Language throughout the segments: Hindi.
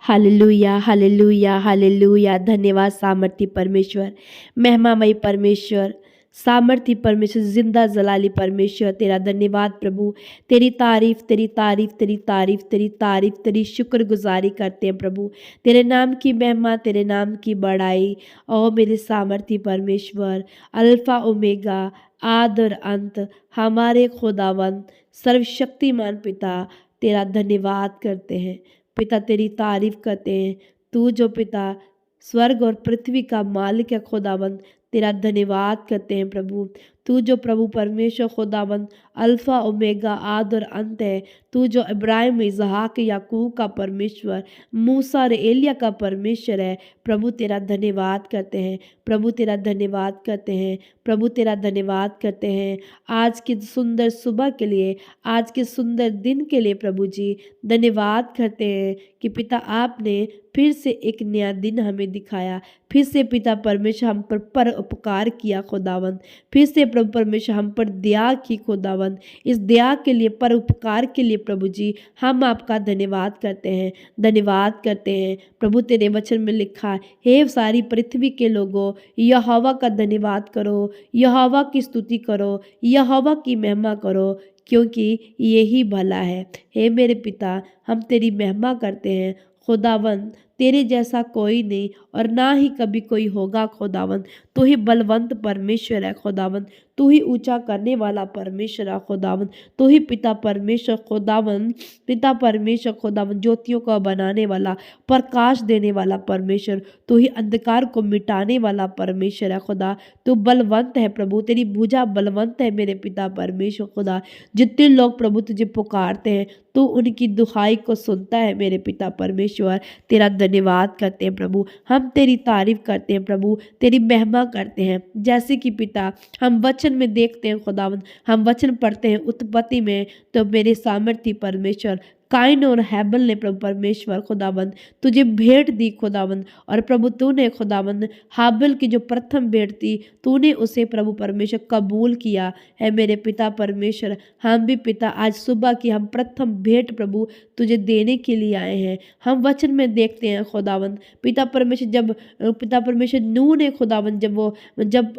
Hallelujah, hallelujah, hallelujah. धन्यवाद सामर्थी परमेश्वर, महिमामयी परमेश्वर, सामर्थी परमेश्वर, जिंदा जलाली परमेश्वर, तेरा धन्यवाद प्रभु। तेरी तारीफ, तेरी तारीफ, तेरी तारीफ, तेरी तारीफ, तेरी शुक्रगुजारी करते हैं प्रभु। तेरे नाम की महिमा, तेरे नाम की बड़ाई। ओ मेरे सामर्थी परमेश्वर, अल्फा ओमेगा, आद और अंत, हमारे खुदावंद सर्वशक्तिमान पिता, तेरा धन्यवाद करते हैं पिता, तेरी तारीफ करते हैं। तू जो पिता स्वर्ग और पृथ्वी का मालिक है खुदावंद, तेरा धन्यवाद करते हैं प्रभु। तू जो प्रभु परमेश्वर खुदावंद अल्फा ओमेगा, आद और अंत है। तू जो इब्राहिम, इसहाक, याकूब का परमेश्वर, मूसा और एलिया का परमेश्वर है प्रभु, तेरा धन्यवाद करते हैं प्रभु, तेरा धन्यवाद करते हैं प्रभु, तेरा धन्यवाद करते हैं आज की सुंदर सुबह के लिए, आज के सुंदर दिन के लिए प्रभु जी। धन्यवाद करते हैं कि पिता आपने फिर से एक नया दिन हमें दिखाया, फिर से पिता परमेश्वर हम पर उपकार किया खुदावंद, फिर से प्रभु परमेश्वर हम पर दया की खुदावंद। इस दया के लिए, पर उपकार के लिए प्रभु जी हम आपका धन्यवाद करते हैं, धन्यवाद करते हैं प्रभु। तेरे वचन में लिखा है, हे सारी पृथ्वी के लोगों, यहोवा का धन्यवाद करो, यहोवा की स्तुति करो, यहोवा की महिमा करो, क्योंकि यही भला है। हे मेरे पिता, हम तेरी महिमा करते हैं खुदावंद। तेरे जैसा कोई नहीं और ना ही कभी कोई होगा खुदावंद। तू ही बलवंत परमेश्वर है खुदावंद, तू ही ऊंचा करने वाला परमेश्वर है खुदावंद। तू ही पिता परमेश्वर खुदावंद, पिता परमेश्वर खुदावंद, ज्योतियों को बनाने वाला, प्रकाश देने वाला परमेश्वर। तू ही अंधकार को मिटाने वाला परमेश्वर है खुदा। तू बलवंत है प्रभु, तेरी भुजा बलवंत है मेरे पिता परमेश्वर खुदा। जितने लोग प्रभु तुझे पुकारते हैं, तू उनकी दुहाई को सुनता है मेरे पिता परमेश्वर। तेरा धन्यवाद करते हैं प्रभु, हम तेरी तारीफ करते हैं प्रभु, तेरी महिमा करते हैं। जैसे कि पिता हम वचन में देखते हैं खुदावंद, हम वचन पढ़ते हैं उत्पत्ति में, तो मेरे सामर्थी परमेश्वर काइन और हैबल ने प्रभु परमेश्वर खुदावंद तुझे भेंट दी खुदावंद। और प्रभु तूने खुदावंद हाबिल की जो प्रथम भेंट थी, तूने उसे प्रभु परमेश्वर कबूल किया है मेरे पिता परमेश्वर। हम भी पिता आज सुबह की हम प्रथम भेंट प्रभु तुझे देने के लिए आए हैं। हम वचन में देखते हैं खुदावंद पिता परमेश्वर, जब पिता परमेश्वर नूह ने खुदावंद जब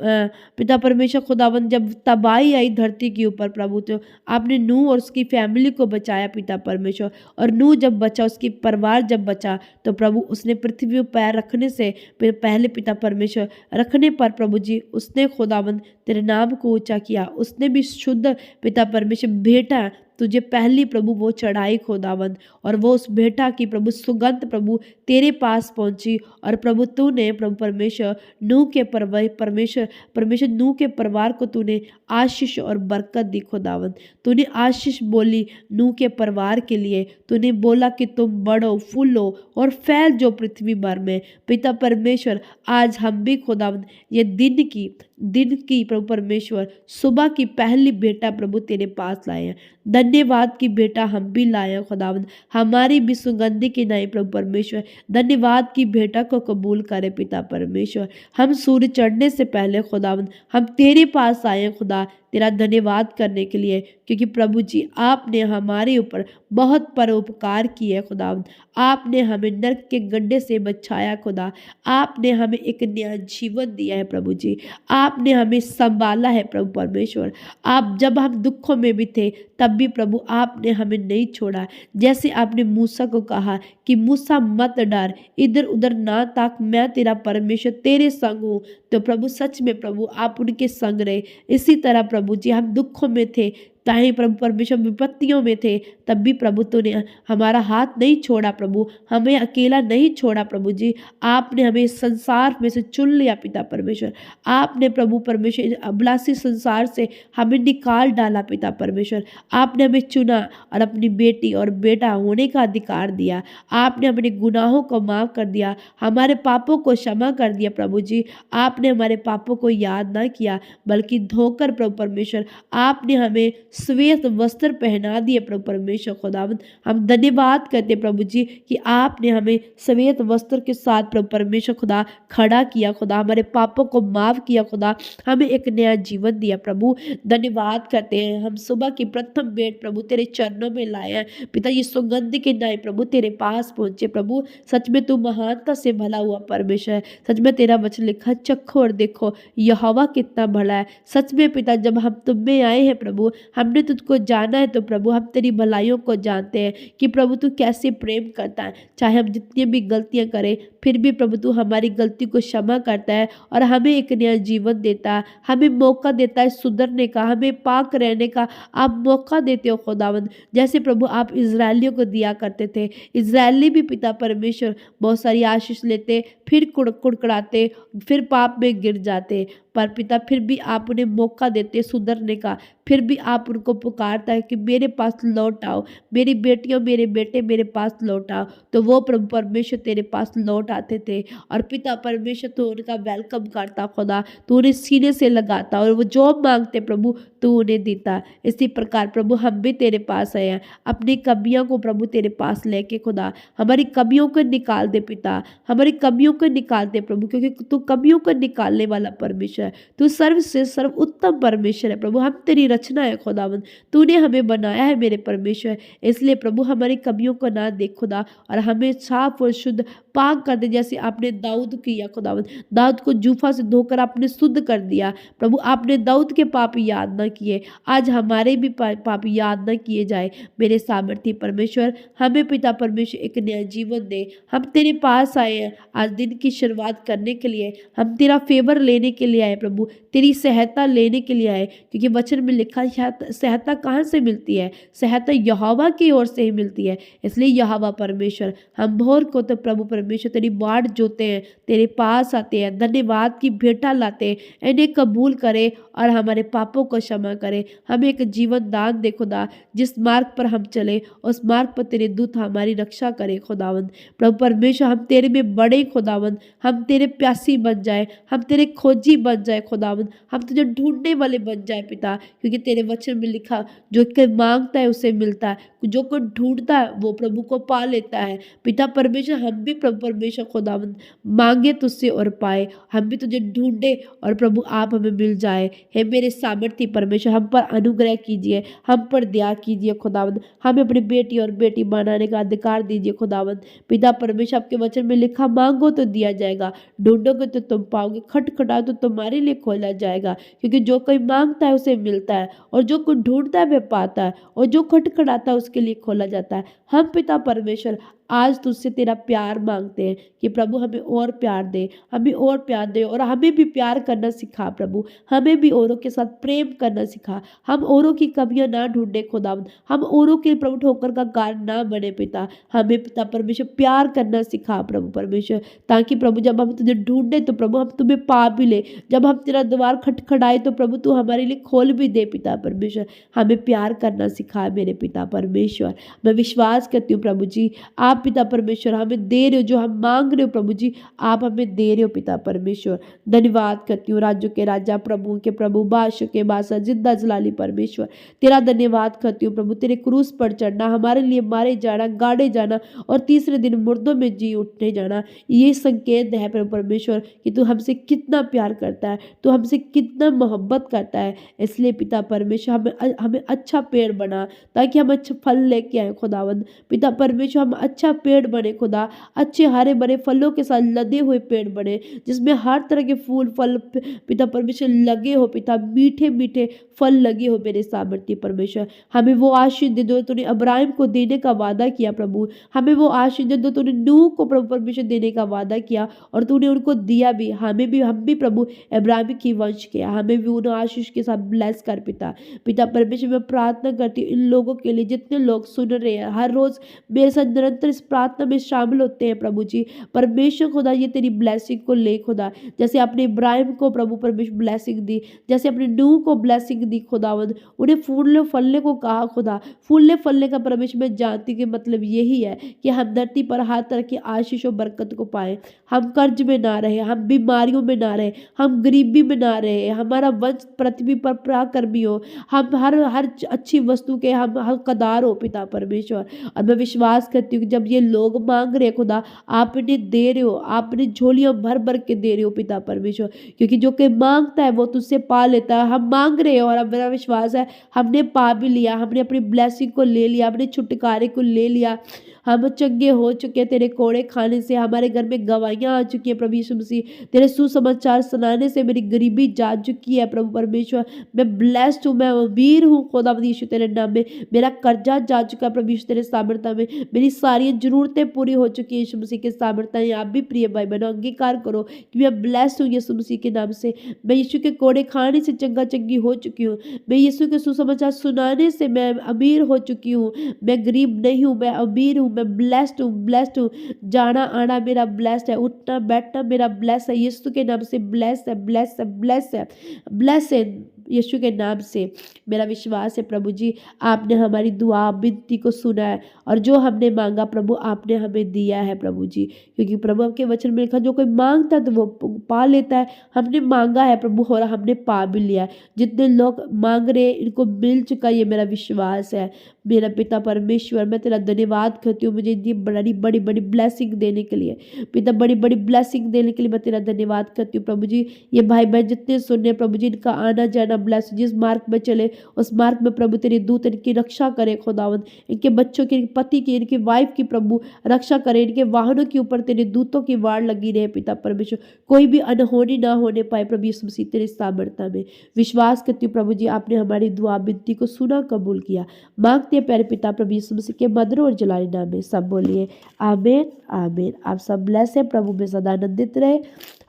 पिता परमेश्वर खुदावंद जब तबाही आई धरती के ऊपर प्रभु, तो आपने नूह और उसकी फैमिली को बचाया पिता परमेश्वर। और नूह जब बचा, उसकी परिवार जब बचा, तो प्रभु उसने पृथ्वी पर पैर रखने से पहले पिता परमेश्वर रखने पर प्रभु जी उसने खुदावंद तेरे नाम को ऊंचा किया। उसने भी शुद्ध पिता परमेश्वर भेंटा तुझे पहली प्रभु वो चढ़ाई खुदावंद, और वो उस भेंटा की प्रभु सुगंध प्रभु तेरे पास पहुंची। और प्रभु तूने प्रभु परमेश्वर नूह के परमेश्वर नूह के परिवार को तूने आशीष और बरकत दी खुदावंद। तूने आशीष बोली नूह के परिवार के लिए, तूने बोला कि तुम बढ़ो फूलो और फैल जो पृथ्वी भर में। पिता परमेश्वर आज हम भी खुदावंद ये दिन की प्रभु परमेश्वर सुबह की पहली बेटा प्रभु तेरे पास लाए हैं। धन्यवाद की बेटा हम भी लाए हैं खुदावंद, हमारी भी सुगंधि की नहीं प्रभु परमेश्वर। धन्यवाद की बेटा को कबूल करे पिता परमेश्वर। हम सूर्य चढ़ने से पहले खुदावंद हम तेरे पास आए हैं खुदा, तेरा धन्यवाद करने के लिए, क्योंकि प्रभु जी आपने हमारे ऊपर बहुत परोपकार किए खुदावंद। आपने हमें नरक के गड्ढे से बचाया खुदा, आपने हमें एक नया जीवन दिया है प्रभु जी, आपने हमें संभाला है प्रभु परमेश्वर। आप जब हम दुखों में भी थे तब भी प्रभु आपने हमें नहीं छोड़ा। जैसे आपने मूसा को कहा कि मूसा मत डर, इधर उधर ना ताक, मैं तेरा परमेश्वर तेरे संग हूँ, तो प्रभु सच में प्रभु आप उनके संग रहे। इसी तरह प्रभु जी हम दुखों में थे, ताही प्रभु परमेश्वर विपत्तियों में थे, तब भी प्रभु तूने हमारा हाथ नहीं छोड़ा प्रभु, हमें अकेला नहीं छोड़ा प्रभु जी। आपने हमें इस संसार में से चुन लिया पिता परमेश्वर, आपने प्रभु परमेश्वर अभिलाषी संसार से हमें निकाल डाला पिता परमेश्वर। आपने हमें चुना और अपनी बेटी और बेटा होने का अधिकार दिया। आपने अपने गुनाहों को माफ कर दिया, हमारे पापों को क्षमा कर दिया प्रभु जी। आपने हमारे पापों को याद ना किया, बल्कि धोकर प्रभु परमेश्वर आपने हमें श्वेत वस्त्र पहना दिए प्रभु परमेश्वर खुदावंद। हम धन्यवाद करते हैं प्रभु जी कि आपने हमें श्वेत वस्त्र के साथ प्रभु परमेश्वर खुदा खड़ा किया खुदा, हमारे पापों को माफ किया खुदा, हमें एक नया जीवन दिया प्रभु। धन्यवाद करते हैं, हम सुबह की प्रथम भेंट प्रभु तेरे चरणों में लाए हैं पिता, ये सुगंध के नाई प्रभु तेरे पास पहुंचे प्रभु। सच में तू महानता से भला हुआ परमेश्वर है। सच में तेरा वचन लिखा, चखो और देखो यहोवा कितना भला है। सच में पिता, जब हम तुम में आए हैं प्रभु, हमने तुझको जाना है तो प्रभु हम तेरी भलाइयों को जानते हैं कि प्रभु तू कैसे प्रेम करता है। चाहे हम जितनी भी गलतियां करें फिर भी प्रभु तू हमारी गलती को क्षमा करता है और हमें एक नया जीवन देता है, हमें मौका देता है सुधरने का, हमें पाक रहने का आप मौका देते हो खुदावंद। जैसे प्रभु आप इजरायलियों को दिया करते थे, इजरायली भी पिता परमेश्वर बहुत सारी आशीष लेते, फिर कुड़कुड़ाते, फिर पाप में गिर जाते, पर पिता फिर भी आप उन्हें मौका देते सुधरने का। फिर भी आप उनको पुकारता है कि मेरे पास लौट आओ, मेरी बेटियों मेरे बेटे मेरे पास लौट आओ। तो वो प्रभु परमेश्वर तेरे पास लौट आते थे और पिता परमेश्वर तो उनका वेलकम करता खुदा, तो उन्हें सीने से लगाता और वो जो मांगते प्रभु तू उन्हें देता। इसी प्रकार प्रभु हम भी तेरे पास आए हैं, अपनी कमियों को प्रभु तेरे पास लेके खुदा हमारी कमियों को निकाल दे पिता, हमारी कमियों को निकाल दे प्रभु, क्योंकि तू कमियों को निकालने वाला परमेश्वर है। तू सर्व से सर्व उत्तम परमेश्वर है प्रभु, हम तेरी रचना है खुदावंद, तूने हमें बनाया है मेरे परमेश्वर। इसलिए प्रभु हमारी कमियों को ना देख खुदा और हमें साफ और शुद्ध पाक कर दे, जैसे आपने दाऊद किया खुदावंद। दाऊद को जूफा से धोकर आपने शुद्ध कर दिया प्रभु, आपने दाऊद के पाप याद न किए, आज हमारे भी पाप याद न किए जाए मेरे सामर्थी परमेश्वर। हमें पिता परमेश्वर एक नया जीवन दे, हम तेरे पास आए हैं आज दिन की शुरुआत करने के लिए, हम तेरा फेवर लेने के लिए आए प्रभु, तेरी सहायता लेने के लिए आए, क्योंकि वचन में लिखा है सहायता कहाँ से मिलती है, सहायता यहोवा की ओर से ही मिलती है। इसलिए यहोवा परमेश्वर हम भोर को तो प्रभु परमेश्वर तेरी बाट जोते हैं, तेरे पास आते हैं, धन्यवाद की भेंटा लाते हैं, इन्हें कबूल करे और हमारे पापों को क्षमा करे। हमें एक जीवन दान दे खुदा, जिस मार्ग पर हम चले उस मार्ग पर तेरे दूत हमारी रक्षा करे खुदावंद। प्रभु परमेश्वर हम तेरे में बड़े खुदावंद, हम तेरे प्यासी बन जाए, हम तेरे खोजी बन जाए खुदावंद, हम तुझे ढूंढने वाले बन जाए पिता, क्योंकि तेरे वचन में लिखा जो कोई मांगता है उसे मिलता है, जो कोई ढूंढता है वो प्रभु को पा लेता है। पिता परमेश्वर हम भी प्रभु परमेश्वर खुदावंद मांगे तुझसे और पाए, हम भी तुझे ढूंढे और प्रभु आप हमें मिल जाए। हे मेरे सामर्थी परमेश्वर हम पर अनुग्रह कीजिए, हम पर दया कीजिए खुदावंद, हमें अपनी बेटी और बेटी बनाने का अधिकार दीजिए खुदावंद। पिता परमेश्वर आपके वचन में लिखा मांगो तो दिया जाएगा, ढूंढोगे तो तुम पाओगे, खटखटाओ तो तुम्हारे लिए खोला जाएगा, क्योंकि जो कोई मांगता है उसे मिलता है और जो कोई ढूंढता है वह पाता है और जो खटखटाता है उसके लिए खोला जाता है। हम पिता परमेश्वर आज तुझसे तेरा प्यार मांगते हैं कि प्रभु हमें और प्यार दे, हमें और प्यार दे और हमें भी प्यार करना सिखा प्रभु, हमें भी औरों के साथ प्रेम करना सिखा, हम औरों की कमियां ना ढूंढे खुदावंद, हम औरों के प्रभु ठोकर का कारण ना बने पिता, हमें पिता परमेश्वर प्यार करना सिखा प्रभु परमेश्वर, ताकि प्रभु जब हम तुझे ढूंढे तो प्रभु हम तुम्हें पा भी ले, जब हम तेरा द्वार खटखटाए तो प्रभु तू हमारे लिए खोल भी दे पिता परमेश्वर। हमें प्यार करना सिखा मेरे पिता परमेश्वर। मैं विश्वास करती हूँ प्रभु जी आप पिता परमेश्वर हमें दे रहे हो, जो हम मांग रहे हो प्रभु जी आप हमें दे रहे हो पिता परमेश्वर। धन्यवाद करती हूँ राज्यों के राजा प्रभु के प्रभु बादशाह के बादशाह जिंदा जलाली परमेश्वर, तेरा धन्यवाद करती हूँ प्रभु। तेरे क्रूस पर चढ़ना, हमारे लिए मारे जाना, गाड़े जाना और तीसरे दिन मुर्दों में जी उठने जाना, ये संकेत है प्रभु परमेश्वर कि तू हमसे कितना प्यार करता है, तू हमसे कितना मोहब्बत करता है। इसलिए पिता परमेश्वर हमें अच्छा पेड़ बना ताकि हम अच्छा फल लेके आए खुदावंद। पिता परमेश्वर हम अच्छा पेड़ बने खुदा, अच्छे हरे भरे फलों के साथ लदे हुए पेड़ बने, जिसमें हर तरह के फूल फल पिता परमेश्वर लगे हो पिता, मीठे मीठे फल लगे हो मेरे सामर्थ्य परमेश्वर। हमें वो आशीष दे दो तूने अब्राहम को देने का वादा किया प्रभु, हमें वो आशीष दे दो तूने नूह को प्रभु परमेश्वर देने का वादा किया और तूने उनको दिया भी, हमें भी हम भी प्रभु अब्राहम की वंश किया, हमें भी उन आशीष के साथ ब्लेस कर पिता। पिता परमेश्वर मैं प्रार्थना करती हूँ इन लोगों के लिए जितने लोग सुन रहे हैं, हर रोज मेरे साथ निरंतर इस प्रार्थना में शामिल होते हैं प्रभु जी, परमेश्वर खुदा ये तेरी ब्लेसिंग को ले खुदा, जैसे अपने इब्राहिम को प्रभु परमेश्वर ब्लेसिंग दी, जैसे अपने नूह को ब्लेसिंग दी खुदावंद, उन्हें फूलने फलने को कहा खुदा। फूलने फलने का परमेश्वर मैं जानती कि मतलब यही है कि हम धरती पर हर तरह की आशीष और बरकत को पाएं, हम कर्ज में ना रहे, हम बीमारियों में ना रहे, हम गरीबी में ना रहे, हमारा वंश पृथ्वी पर पराक्रमी हो, हम हर हर अच्छी वस्तु के हम हकदार हो पिता परमेश्वर। और मैं विश्वास करती हूँ कि जब ये लोग मांग रहे खुदा, आप इन्हें दे रहे हो, आप इन्हें झोलियां भर भर के दे रहे हो पिता परमेश्वर, क्योंकि जो कोई मांगता है वो तुझसे पा लेता है। हम मांग रहे हैं और अब मेरा विश्वास है हमने पा भी लिया, हमने अपनी ब्लेसिंग को ले लिया, हमने छुटकारे को ले लिया, हम चंगे हो चुके हैं तेरे कोड़े खाने से, हमारे घर में गवाहियाँ आ चुकी हैं प्रभु यीशु मसीह, तेरे सुसमाचार सुनाने से मेरी गरीबी जा चुकी है प्रभु परमेश्वर। मैं ब्लेस्ड हूँ, मैं अमीर हूँ खुदा यीशु तेरे नाम में, मेरा कर्जा जा चुका है प्रभु यीशु तेरे सामर्थ्य में, मेरी सारी ज़रूरतें पूरी हो चुकी है यीशु मसीह के सामर्थ्य। आप भी प्रिय भाई बहनों अंगीकार करो कि मैं ब्लेस्ड हूँ यीशु मसीह के नाम से, मैं यीशु के कोड़े खाने से चंगा चंगी हो चुकी हूँ, मैं यीशु के सुसमाचार सुनाने से मैं अमीर हो चुकी हूँ, मैं गरीब नहीं हूँ, मैं अमीर हूँ, मैं ब्लेस्ड हूँ, ब्लेस्ड हूँ, जाना आना मेरा ब्लेस्ड है, उठना बैठना मेरा ब्लेस्ड है, यीशु के नाम से ब्लेस्ड है, ब्लेस्ड है, ब्लेस्ड है, ब्लेस्ड है यीशु के नाम से। मेरा विश्वास है प्रभु जी आपने हमारी दुआ विनती को सुना है और जो हमने मांगा प्रभु आपने हमें दिया है प्रभु जी, क्योंकि प्रभु आपके वचन में लिखा जो कोई मांगता है तो वो पा लेता है। हमने मांगा है प्रभु और हमने पा भी लिया है, जितने लोग मांग रहे हैं इनको मिल चुका, ये मेरा विश्वास है। मेरा पिता परमेश्वर मैं तेरा धन्यवाद करती हूँ मुझे इतनी बड़ी बड़ी बड़ी ब्लेसिंग देने के लिए, पिता बड़ी बड़ी ब्लेसिंग देने के लिए मैं तेरा धन्यवाद करती हूँ प्रभु जी। ये भाई बहन जितने सुनने प्रभु जी इनका आना जाना ब्लेस, जिस मार्ग में चले उस मार्ग में प्रभु तेरे दूत इनकी रक्षा करे खुदावंद, इनके बच्चों की, इनके पति की, इनकी वाइफ की प्रभु रक्षा करे, इनके वाहनों के ऊपर तेरे दूतों की वाड़ लगी रहे पिता परमेश्वर, कोई भी अनहोनी ना होने पाए प्रभु यीशु मसीह तेरे सामर्थ्य में। विश्वास करती हूँ प्रभु जी आपने हमारी दुआ विनती को सुना कबूल किया, मांगते हैं प्यारे पिता प्रभु यीशु मसीह के मधुर और जलाली नाम में सब बोलिए आमीन आमीन। आप सब ब्लेस है, प्रभु में सदा आनंदित रहे,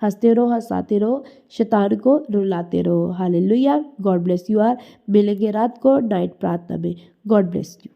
हंसते रहो हंसाते रहो, शैतान को रुलाते रहो। Hallelujah, God bless you. आर मिलेंगे रात को नाइट प्रार्थना में। God bless you.